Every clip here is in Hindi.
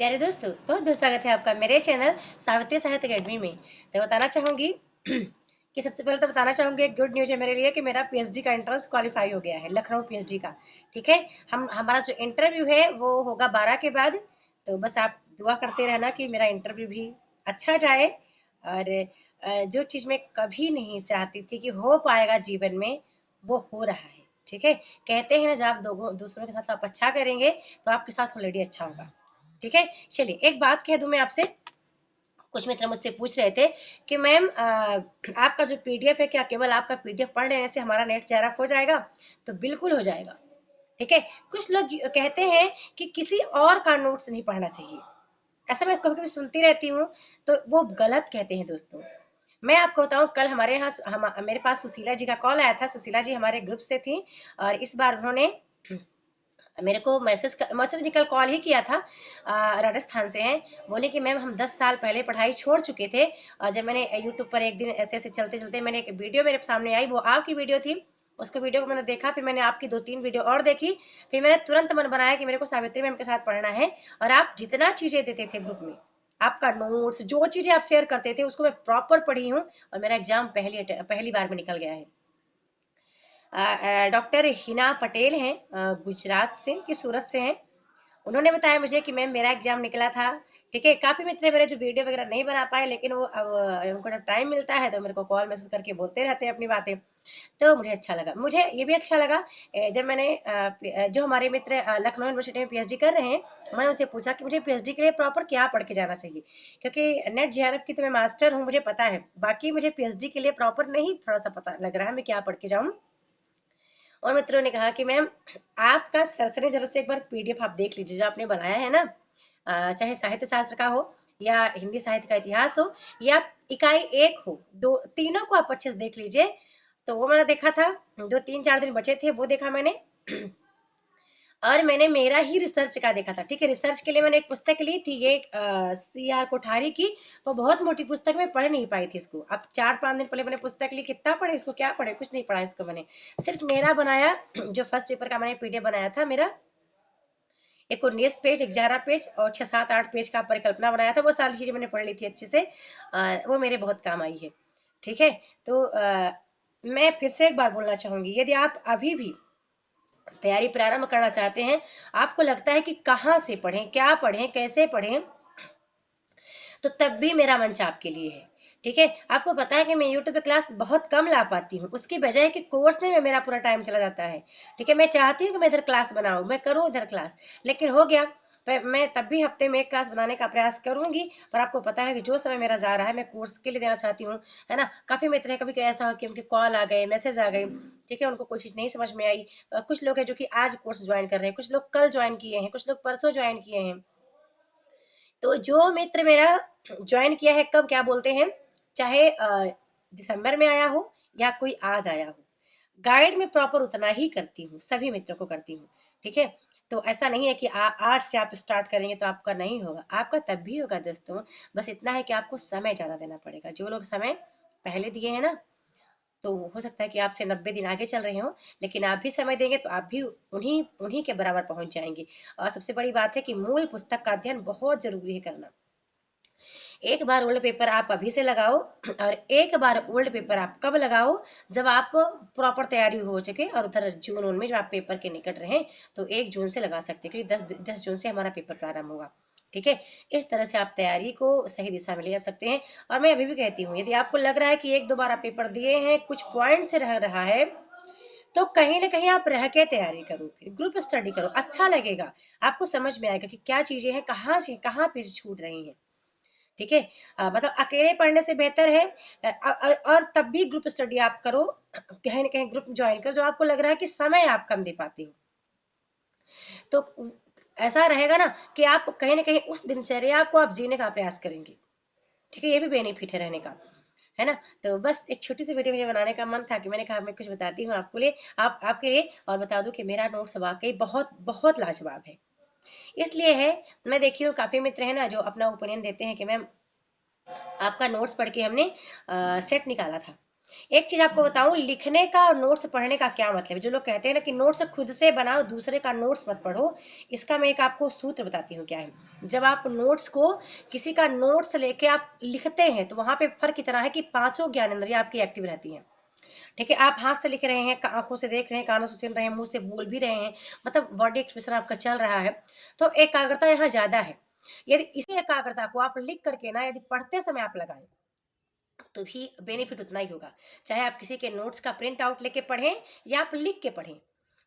प्यारे दोस्तों, बहुत बहुत स्वागत है आपका मेरे चैनल सावित्री साहित्य अकेडमी में। तो बताना चाहूंगी कि सबसे पहले तो बताना चाहूंगी एक गुड न्यूज है मेरे लिए कि मेरा पीएचडी का एंट्रेंस क्वालिफाई हो गया है, लखनऊ पीएचडी का। ठीक है, हम हमारा जो इंटरव्यू है वो होगा 12 के बाद। तो बस आप दुआ करते रहना कि मेरा इंटरव्यू भी अच्छा जाए। और जो चीज़ मैं कभी नहीं चाहती थी कि हो पाएगा जीवन में, वो हो रहा है। ठीक है, कहते हैं ना, जब आप दूसरों के साथ आप अच्छा करेंगे तो आपके साथ ऑलरेडी अच्छा होगा। ठीक है, चलिए एक बात कह दूं मैं आपसे। कुछ मित्र मुझसे पूछ रहे थे कि मैम आपका जो पीडीएफ है, क्या केवल आपका पीडीएफ पढ़ लेने से हमारा नेट चेयर हो जाएगा? तो बिल्कुल हो जाएगा। ठीक है, कुछ लोग कहते हैं कि किसी और का नोट्स नहीं पढ़ना चाहिए। ऐसा मैं कभी कभी सुनती रहती हूँ। तो वो गलत कहते हैं दोस्तों। मैं आपको बताऊं, कल हमारे यहाँ मेरे पास सुशीला जी का कॉल आया था। सुशीला जी हमारे ग्रुप से थी और इस बार उन्होंने मेरे को मैसेज निकल कॉल ही किया था। राजस्थान से हैं। बोले कि मैम हम 10 साल पहले पढ़ाई छोड़ चुके थे। और जब मैंने यूट्यूब पर एक दिन ऐसे ऐसे चलते चलते मैंने एक वीडियो मेरे सामने आई, वो आपकी वीडियो थी। उसको वीडियो को मैंने देखा, फिर मैंने आपकी 2-3 वीडियो और देखी। फिर मैंने तुरंत मन बनाया कि मेरे को सावित्री मैम के साथ पढ़ना है। और आप जितना चीजें देते थे ग्रुप में, आपका नोट्स, जो चीजें आप शेयर करते थे, उसको मैं प्रॉपर पढ़ी हूँ। और मेरा एग्जाम पहली बार में निकल गया है। डॉक्टर हिना पटेल हैं, गुजरात से कि सूरत से हैं। उन्होंने बताया मुझे कि मैम मेरा एग्जाम निकला था। ठीक है, काफी मित्र मेरे जो वीडियो वगैरह नहीं बना पाए, लेकिन वो अब उनको जब टाइम मिलता है तो मेरे को कॉल मैसेज करके बोलते रहते हैं अपनी बातें। तो मुझे अच्छा लगा, मुझे ये भी अच्छा लगा। जब मैंने जो हमारे मित्र लखनऊ यूनिवर्सिटी में पीएचडी कर रहे हैं, मैंने उनसे पूछा कि मुझे पीएचडी के लिए प्रॉपर क्या पढ़ के जाना चाहिए। क्योंकि नेट जेआरएफ की तो मैं मास्टर हूँ, मुझे पता है। बाकी मुझे पीएचडी के लिए प्रॉपर नहीं थोड़ा सा पता लग रहा है मैं क्या पढ़ के जाऊँ। और मित्रों ने कहा कि मैम आपका सरसरी जरूर से एक बार पीडीएफ आप देख लीजिए जो आपने बनाया है ना। चाहे साहित्य शास्त्र का हो या हिंदी साहित्य का इतिहास हो या इकाई एक हो, दो तीनों को आप अच्छे से देख लीजिए। तो वो मैंने देखा था। 2-3-4 दिन बचे थे, वो देखा मैंने। और मैंने मेरा ही रिसर्च का देखा था। ठीक है, रिसर्च के लिए मैंने एक पुस्तक ली थी, ये CR कोठारी की। वो बहुत मोटी पुस्तक, मैं पढ़ नहीं पाई थी इसको। अब 4-5 दिन पहले मैंने पुस्तक ली, कितना पढ़े इसको, क्या पढ़े, कुछ नहीं पढ़ा इसको मैंने। सिर्फ मेरा बनाया जो फर्स्ट पेपर का मैंने पीडीएफ बनाया था मेरा, एक 19 पेज, 11 पेज और 6-7-8 पेज का परिकल्पना बनाया था। वो सारी चीजें मैंने पढ़ ली थी अच्छे से। वो मेरे बहुत काम आई है। ठीक है, तो मैं फिर से एक बार बोलना चाहूंगी, यदि आप अभी भी तैयारी प्रारंभ करना चाहते हैं, आपको लगता है कि कहाँ से पढ़ें, क्या पढ़ें, कैसे पढ़ें, तो तब भी मेरा मंच आपके लिए है। ठीक है, आपको पता है कि मैं यूट्यूब पे क्लास बहुत कम ला पाती हूँ, उसकी वजह है कि कोर्स में मेरा पूरा टाइम चला जाता है। ठीक है, मैं चाहती हूँ कि मैं इधर क्लास बनाऊँ, मैं करूँ इधर क्लास, लेकिन हो गया। पर मैं तब भी हफ्ते में एक क्लास बनाने का प्रयास करूंगी। पर आपको पता है कि जो समय मेरा जा रहा है, मैं कोर्स के लिए देना चाहती हूँ। है ना, काफी मित्र हैं, कभी कभी ऐसा हो कि उनके कॉल आ गए, मैसेज आ गए। ठीक है, उनको कोई चीज नहीं समझ में आई। कुछ लोग हैं जो कि आज कोर्स ज्वाइन कर रहे हैं, कुछ लोग कल ज्वाइन किए हैं, कुछ लोग परसों ज्वाइन किए हैं। तो जो मित्र मेरा ज्वाइन किया है, कब क्या बोलते हैं, चाहे दिसंबर में आया हो या कोई आज आया हो, गाइड में प्रॉपर उतना ही करती हूँ, सभी मित्रों को करती हूँ। ठीक है, तो ऐसा नहीं है कि आज से आप स्टार्ट करेंगे तो आपका नहीं होगा, आपका तब भी होगा दोस्तों। बस इतना है कि आपको समय ज्यादा देना पड़ेगा। जो लोग समय पहले दिए हैं ना, तो हो सकता है कि आपसे 90 दिन आगे चल रहे हो, लेकिन आप भी समय देंगे तो आप भी उन्हीं उन्हीं के बराबर पहुंच जाएंगे। और सबसे बड़ी बात है कि मूल पुस्तक का अध्ययन बहुत जरूरी है करना। एक बार ओल्ड पेपर आप अभी से लगाओ, और एक बार ओल्ड पेपर आप कब लगाओ, जब आप प्रॉपर तैयारी हो सके और उधर जून उन में जब आप पेपर के निकट रहे, तो 1 जून से लगा सकते हैं, क्योंकि 10 जून से हमारा पेपर प्रारंभ होगा। ठीक है, इस तरह से आप तैयारी को सही दिशा में ले जा सकते हैं। और मैं अभी भी कहती हूँ, यदि आपको लग रहा है कि 1-2 बार आप पेपर दिए हैं, कुछ पॉइंट से रह रहा है, तो कहीं ना कहीं आप रह के तैयारी करो, फिर ग्रुप स्टडी करो, अच्छा लगेगा। आपको समझ में आएगा कि क्या चीजें हैं, कहाँ से कहाँ पे छूट रही हैं। ठीक है, मतलब अकेले पढ़ने से बेहतर है। और तब भी ग्रुप स्टडी आप करो, कहीं ना कहीं ग्रुप ज्वाइन करो जो आपको लग रहा है कि समय आप कम दे पाते हो। तो ऐसा रहेगा ना कि आप कहीं ना कहीं उस दिनचर्या को आप जीने का प्रयास करेंगे। ठीक है, ये भी बेनिफिट है रहने का। है ना, तो बस एक छोटी सी वीडियो मुझे बनाने का मन था कि मैंने कहा मैं कुछ बताती हूँ आपको लिए, आप आपके लिए, और बता दूं कि मेरा नोट्स वाकई बहुत बहुत लाजवाब है। इसलिए है, मैं देखी हूँ काफी मित्र है ना जो अपना ओपिनियन देते हैं कि मैम आपका नोट्स पढ़ के हमने सेट निकाला था। एक चीज आपको बताऊं, लिखने का और नोट्स पढ़ने का क्या मतलब है। जो लोग कहते हैं ना कि नोट्स खुद से बनाओ, दूसरे का नोट्स मत पढ़ो, इसका मैं एक आपको सूत्र बताती हूँ क्या है। जब आप नोट्स को, किसी का नोट्स लेके आप लिखते हैं, तो वहां पे फर्क इतना है कि पांचों ज्ञानेंद्रियां आपकी एक्टिव रहती हैं। ठीक है, आप हाथ से लिख रहे हैं, आंखों से देख रहे हैं, कानों से सुन रहे हैं, मुंह से बोल भी रहे हैं, मतलब बॉडी एक्सप्रेशन आपका चल रहा है, तो एकाग्रता यहाँ ज्यादा है। यदि इसी एकाग्रता को आप लिख करके ना, यदि पढ़ते समय आप लगाएं, तो भी बेनिफिट उतना ही होगा। चाहे आप किसी के नोट्स का प्रिंट आउट लेके पढ़ें या आप लिख के पढ़ें।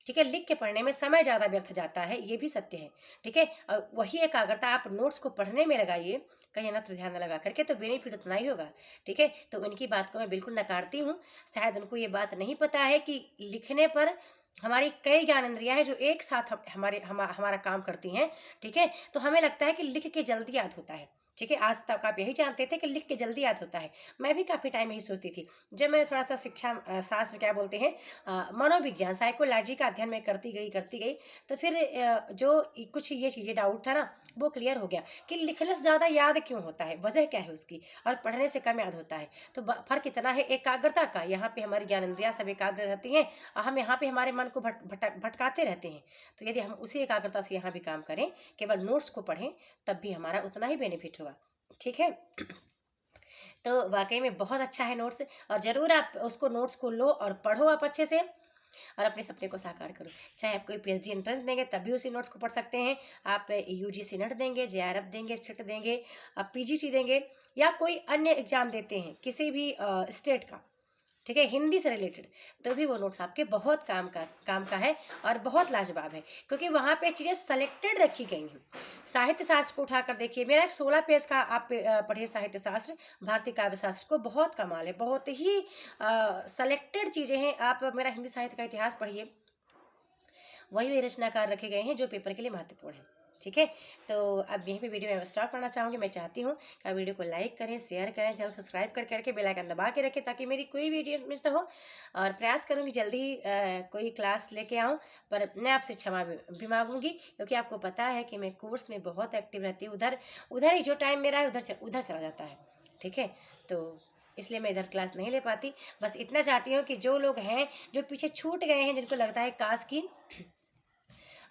ठीक है, लिख के पढ़ने में समय ज्यादा व्यर्थ जाता है, ये भी सत्य है। ठीक है, और वही एकाग्रता आप नोट्स को पढ़ने में लगाइए, कहीं ना तो ध्यान लगा करके, तो बेनिफिट उतना ही होगा। ठीक है, तो उनकी बात को मैं बिल्कुल नकारती हूँ। शायद उनको ये बात नहीं पता है कि लिखने पर हमारी कई ज्ञान इंद्रियां हैं जो एक साथ हमारा काम करती हैं। ठीक है, तो हमें लगता है कि लिख के जल्दी याद होता है। ठीक है, आज तक आप यही जानते थे कि लिख के जल्दी याद होता है। मैं भी काफ़ी टाइम यही सोचती थी। जब मैंने थोड़ा सा शिक्षा शास्त्र क्या बोलते हैं, मनोविज्ञान साइकोलॉजी का अध्ययन मैं करती गई, तो फिर कुछ ये चीज़ें डाउट था ना, वो क्लियर हो गया कि लिखने से ज़्यादा याद क्यों होता है, वजह क्या है उसकी, और पढ़ने से कम याद होता है। तो फर्क इतना है एकाग्रता का। यहाँ पे हमारी ज्ञानेंद्रियां सब एकाग्र रहती हैं, और हम यहाँ पे हमारे मन को भटकाते रहते हैं। तो यदि हम उसी एकाग्रता से यहाँ भी काम करें, केवल नोट्स को पढ़ें, तब भी हमारा उतना ही बेनिफिट होगा। ठीक है, तो वाकई में बहुत अच्छा है नोट्स, और ज़रूर आप उसको नोट्स को लो और पढ़ो आप अच्छे से, और अपने सपने को साकार करो। चाहे आप कोई पीएचडी एंट्रेंस देंगे तब भी उसी नोट्स को पढ़ सकते हैं, आप यूजीसी नेट देंगे, जेआरएफ देंगे, सेट देंगे, आप पीजीटी देंगे, या कोई अन्य एग्जाम देते हैं किसी भी स्टेट का, ठीक है, हिंदी से रिलेटेड, तो भी वो नोट्स आपके बहुत काम का है, और बहुत लाजवाब है, क्योंकि वहाँ पे चीज़ें सेलेक्टेड रखी गई हैं। साहित्य शास्त्र को उठाकर देखिए, मेरा एक 16 पेज का आप पढ़िए साहित्य शास्त्र, भारतीय काव्य शास्त्र को, बहुत कमाल है, बहुत ही सेलेक्टेड चीज़ें हैं। आप मेरा हिंदी साहित्य का इतिहास पढ़िए, वही वही रचनाकार रखे गए हैं जो पेपर के लिए महत्वपूर्ण है। ठीक है, तो अब यहीं पे वीडियो में स्टॉप करना चाहूँगी। मैं चाहती हूँ कि आप वीडियो को लाइक करें, शेयर करें, चैनल सब्सक्राइब करके बेल आइकन दबा के रखें, ताकि मेरी कोई वीडियो मिस ना हो। और प्रयास करूँगी जल्दी ही कोई क्लास लेके आऊँ, पर मैं आपसे क्षमा भी मांगूंगी, क्योंकि आपको पता है कि मैं कोर्स में बहुत एक्टिव रहती हूँ। उधर उधर ही जो टाइम मेरा है उधर चला जाता है। ठीक है, तो इसलिए मैं इधर क्लास नहीं ले पाती। बस इतना चाहती हूँ कि जो लोग हैं, जो पीछे छूट गए हैं, जिनको लगता है काश की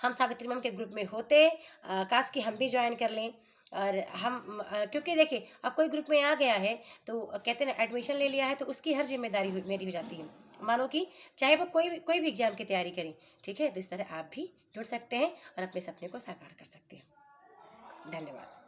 हम सावित्री मैम के ग्रुप में होते, काश कि हम भी ज्वाइन कर लें, और हम क्योंकि देखिए, अब कोई ग्रुप में आ गया है, तो कहते हैं ना, एडमिशन ले लिया है, तो उसकी हर जिम्मेदारी मेरी हो जाती है। मानो कि चाहे वो कोई भी एग्जाम की तैयारी करें। ठीक है, तो इस तरह आप भी जुड़ सकते हैं और अपने सपने को साकार कर सकते हैं। धन्यवाद।